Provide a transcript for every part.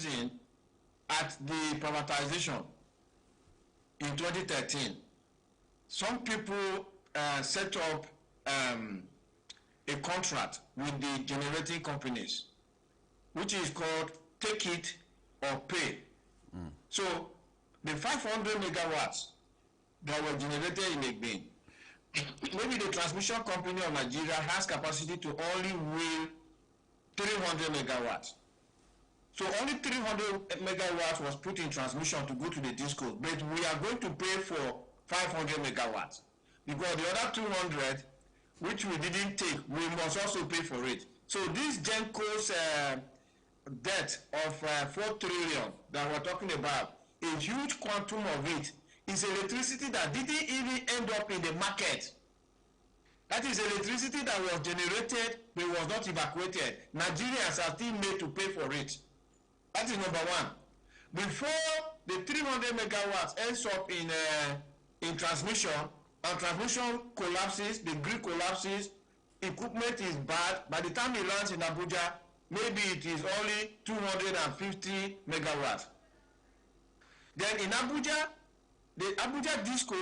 reason, at the privatization in 2013, some people set up a contract with the generating companies, which is called take it or pay. So the 500 megawatts that were generated in Egbin, maybe the transmission company of Nigeria has capacity to only wheel 300 megawatts. So only 300 megawatts was put in transmission to go to the discos, but we are going to pay for 500 megawatts because the other 200, which we didn't take, we must also pay for it. So this GenCo's debt of 4 trillion that we're talking about, a huge quantum of it is electricity that didn't even end up in the market. That is electricity that was generated but was not evacuated. Nigerians are still made to pay for it. That is number one. Before the 300 megawatts ends up in transmission, and transmission collapses, the grid collapses, equipment is bad. By the time it lands in Abuja, maybe it is only 250 megawatts. Then in Abuja, the Abuja Disco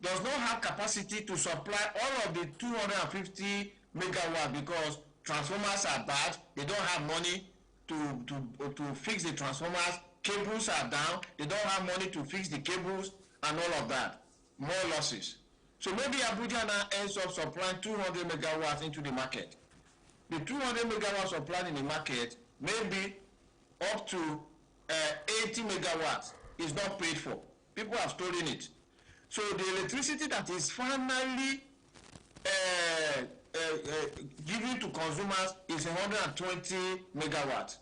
does not have capacity to supply all of the 250 megawatts because transformers are bad. They don't have money to fix the transformers. Cables are down. They don't have money to fix the cables and all of that. More losses. So maybe Abuja now ends up supplying 200 megawatts into the market. The 200 megawatts supplied in the market, maybe up to 80 megawatts is not paid for. People have stolen it. So the electricity that is finally given to consumers is 120 megawatts.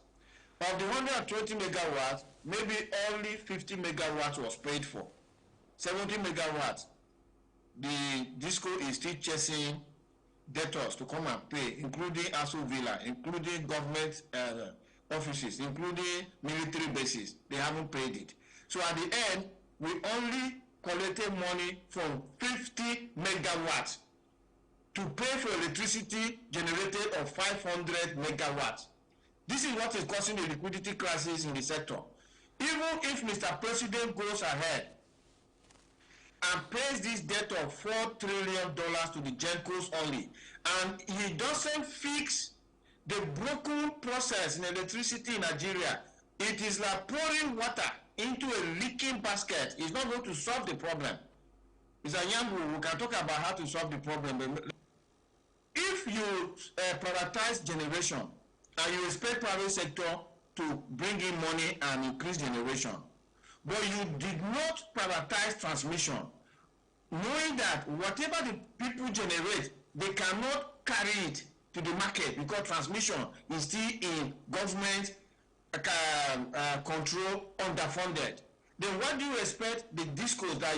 Of the 120 megawatts, maybe only 50 megawatts was paid for. 70 megawatts, the disco is still chasing debtors to come and pay, including Aso Villa, including government offices, including military bases. They haven't paid it. So at the end, we only collected money from 50 megawatts to pay for electricity generated of 500 megawatts. This is what is causing the liquidity crisis in the sector. Even if Mr. President goes ahead and pays this debt of $4 trillion to the GenCos only, and he doesn't fix the broken process in electricity in Nigeria, it is like pouring water into a leaking basket. It's not going to solve the problem. Mr. Nyambu, we can talk about how to solve the problem. If you privatize generation and you expect private sector to bring in money and increase generation, but you did not privatize transmission, knowing that whatever the people generate, they cannot carry it to the market because transmission is still in government control, underfunded, then what do you expect the discos that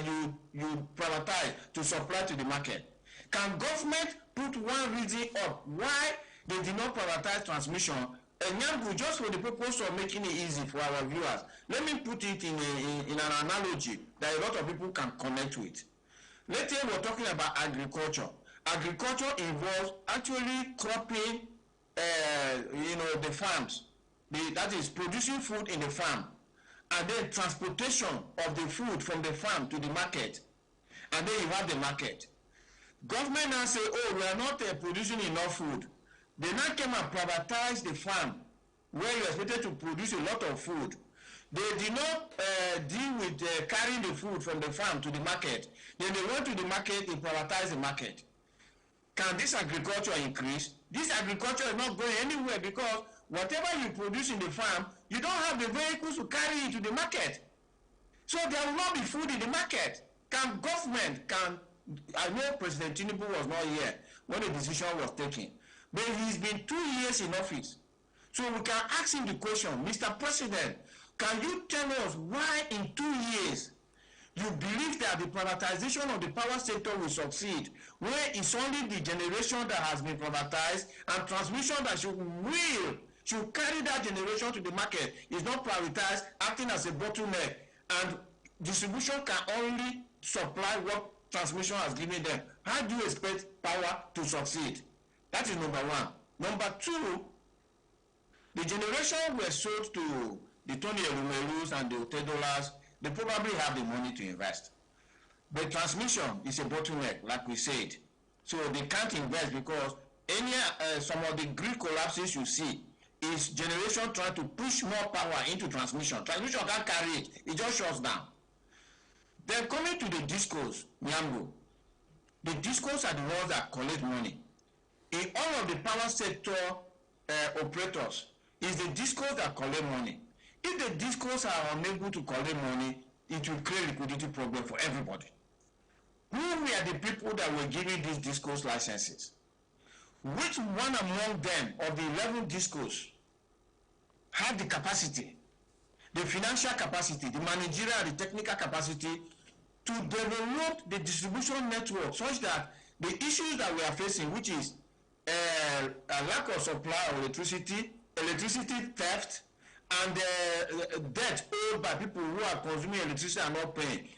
you privatize to supply to the market? Can government put one reason up why they did not privatize transmission? And just for the purpose of making it easy for our viewers, let me put it in an analogy that a lot of people can connect with. Let's say we're talking about agriculture. Agriculture involves actually cropping, the farms. That is producing food in the farm, and then transportation of the food from the farm to the market, and then you have the market. Government now say, oh, we are not producing enough food. They now came and privatized the farm where you expected to produce a lot of food. They did not deal with carrying the food from the farm to the market. Then they went to the market, they privatized the market. Can this agriculture increase? This agriculture is not going anywhere because whatever you produce in the farm, you don't have the vehicles to carry it to the market. So there will not be food in the market. Can government, I know President Tinubu was not here when the decision was taken, but he's been 2 years in office. So we can ask him the question, Mr. President, can you tell us why in 2 years you believe that the privatization of the power sector will succeed, where it's only the generation that has been privatized and transmission that should carry that generation to the market is not prioritized, acting as a bottleneck, and distribution can only supply what transmission has given them. How do you expect power to succeed? That is number one. Number two, the generation were sold to the Tony Elumerus and the Otedolas, they probably have the money to invest. But transmission is a bottleneck, like we said. So they can't invest because some of the grid collapses you see is generation trying to push more power into transmission. Transmission can't carry it. It just shuts down. Then coming to the discos, Nyamgo. The discos are the ones that collect money. In all of the power sector operators, it's the discos that collect money. If the discos are unable to collect money, it will create liquidity problem for everybody. Who were the people that were giving these discos licenses? Which one among them of the 11 discos had the capacity, the financial capacity, the managerial, the technical capacity to develop the distribution network such that the issues that we are facing, which is a lack of supply of electricity theft, and debt owed by people who are consuming electricity and not paying,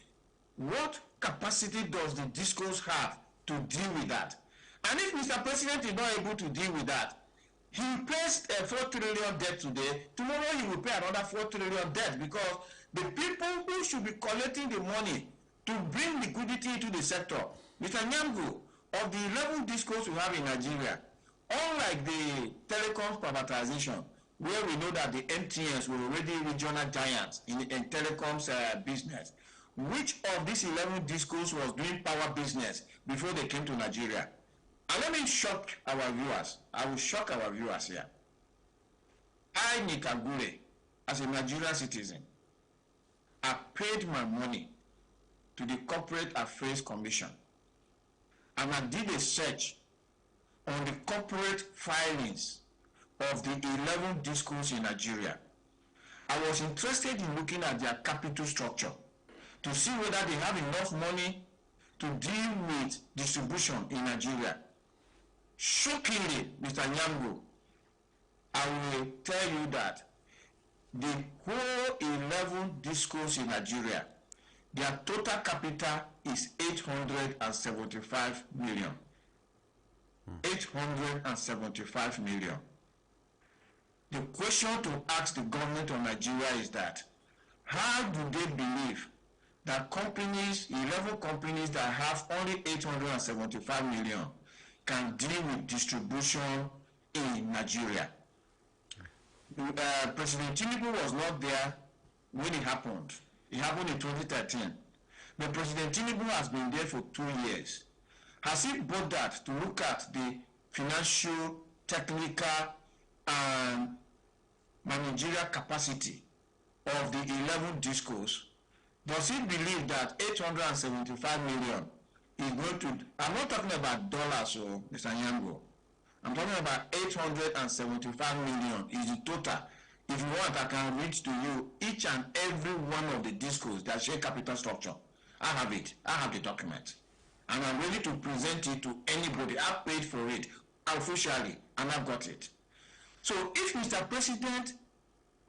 what capacity does the discos have to deal with that? And if Mr. President is not able to deal with that, he pays a 4 trillion debt today, tomorrow he will pay another 4 trillion debt, because the people who should be collecting the money to bring liquidity into the sector, Mr. Nyamgo, of the 11 discos we have in Nigeria, unlike the telecoms privatization, where we know that the MTNs were already regional giants in telecoms business, which of these 11 discos was doing power business before they came to Nigeria? And let me shock our viewers. I will shock our viewers here. I, Nick Agule, as a Nigerian citizen, I paid my money to the Corporate Affairs Commission, and I did a search on the corporate filings of the 11 discos in Nigeria. I was interested in looking at their capital structure to see whether they have enough money to deal with distribution in Nigeria. Shockingly, Mr. Nyamgo, I will tell you that the whole 11 discos in Nigeria, their total capital is 875 million. 875 million. The question to ask the government of Nigeria is that, how do they believe that companies, 11 companies that have only 875 million, can deal with distribution in Nigeria? President Tinubu was not there when it happened. It happened in 2013. But President Tinubu has been there for 2 years. Has he bothered to look at the financial, technical, and managerial capacity of the 11 discos? Does he believe that 875 million is going to, I'm not talking about dollars, so Mr. Nyamgo. I'm talking about 875 million is the total. If you want, I can read to you each and every one of the discos that share capital structure. I have it. I have the document. And I'm ready to present it to anybody. I've paid for it officially, and I've got it. So if Mr. President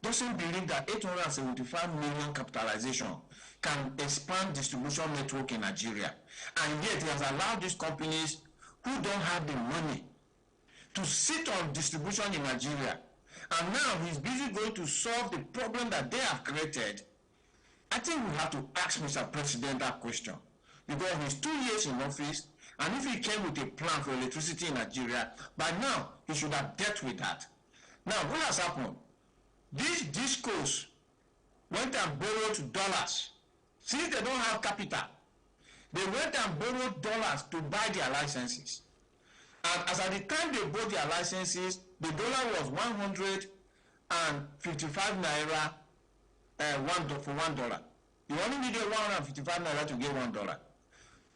doesn't believe that 875 million capitalization can expand distribution network in Nigeria, and yet he has allowed these companies who don't have the money to sit on distribution in Nigeria, and now he's busy going to solve the problem that they have created, I think we have to ask Mr. President that question. Because he's 2 years in office, and if he came with a plan for electricity in Nigeria, by now he should have dealt with that. Now, what has happened? These discos went and borrowed dollars. Since they don't have capital, they went and borrowed dollars to buy their licenses. And as at the time they bought their licenses, the dollar was 155 naira for $1. You only needed 155 naira to get $1.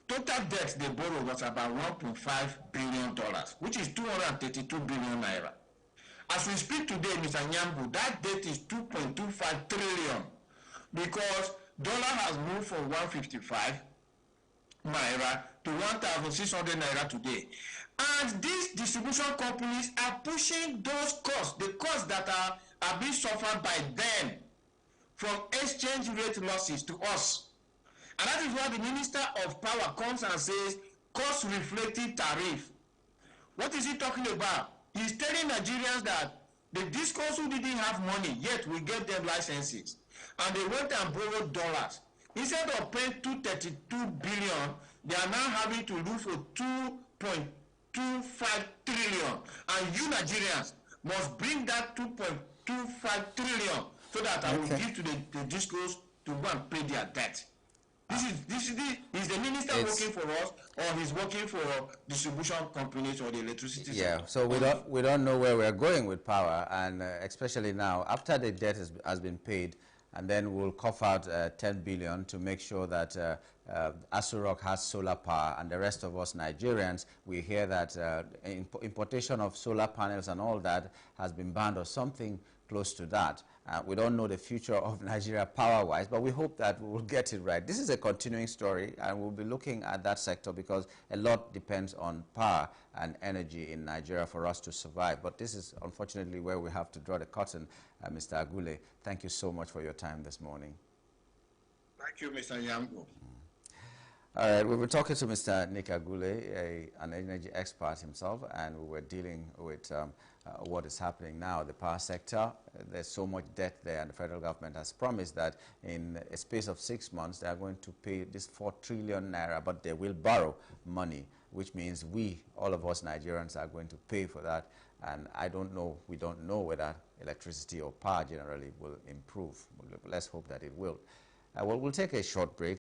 Total debt they borrowed was about $1.5 billion, which is 232 billion naira. As we speak today, Mr. Nyambu, that debt is 2.25 trillion, because dollar has moved from 155 naira to 1,600 naira today. And these distribution companies are pushing those costs, the costs that are being suffered by them from exchange rate losses to us. And that is why the Minister of Power comes and says, cost reflecting tariff. What is he talking about? He's telling Nigerians that The discos who didn't have money, yet we gave them licenses. And they went and borrowed dollars. Instead of paying 232 billion, they are now having to look for 2.25 trillion. And you Nigerians must bring that 2.25 trillion so that I will give to the discos to go and pay their debt. Is the minister working for us, or he's working for distribution companies or the electricity sector? So we don't know where we're going with power, and especially now after the debt has been paid, and then we'll cough out 10 billion to make sure that Aso Rock has solar power, and the rest of us Nigerians, we hear that importation of solar panels and all that has been banned or something close to that. We don't know the future of Nigeria power-wise, but we hope that we will get it right. This is a continuing story, and we'll be looking at that sector because a lot depends on power and energy in Nigeria for us to survive. But this is unfortunately where we have to draw the curtain. Mr. Agule, thank you so much for your time this morning. Thank you, Mr. Yango. All right, we were talking to Mr. Nick Agule, an energy expert himself, and we were dealing with what is happening now, the power sector. There's so much debt there, and the federal government has promised that in a space of 6 months, they are going to pay this 4 trillion naira, but they will borrow money, which means all of us Nigerians are going to pay for that. And we don't know whether electricity or power generally will improve. Let's hope that it will. Well, we'll take a short break.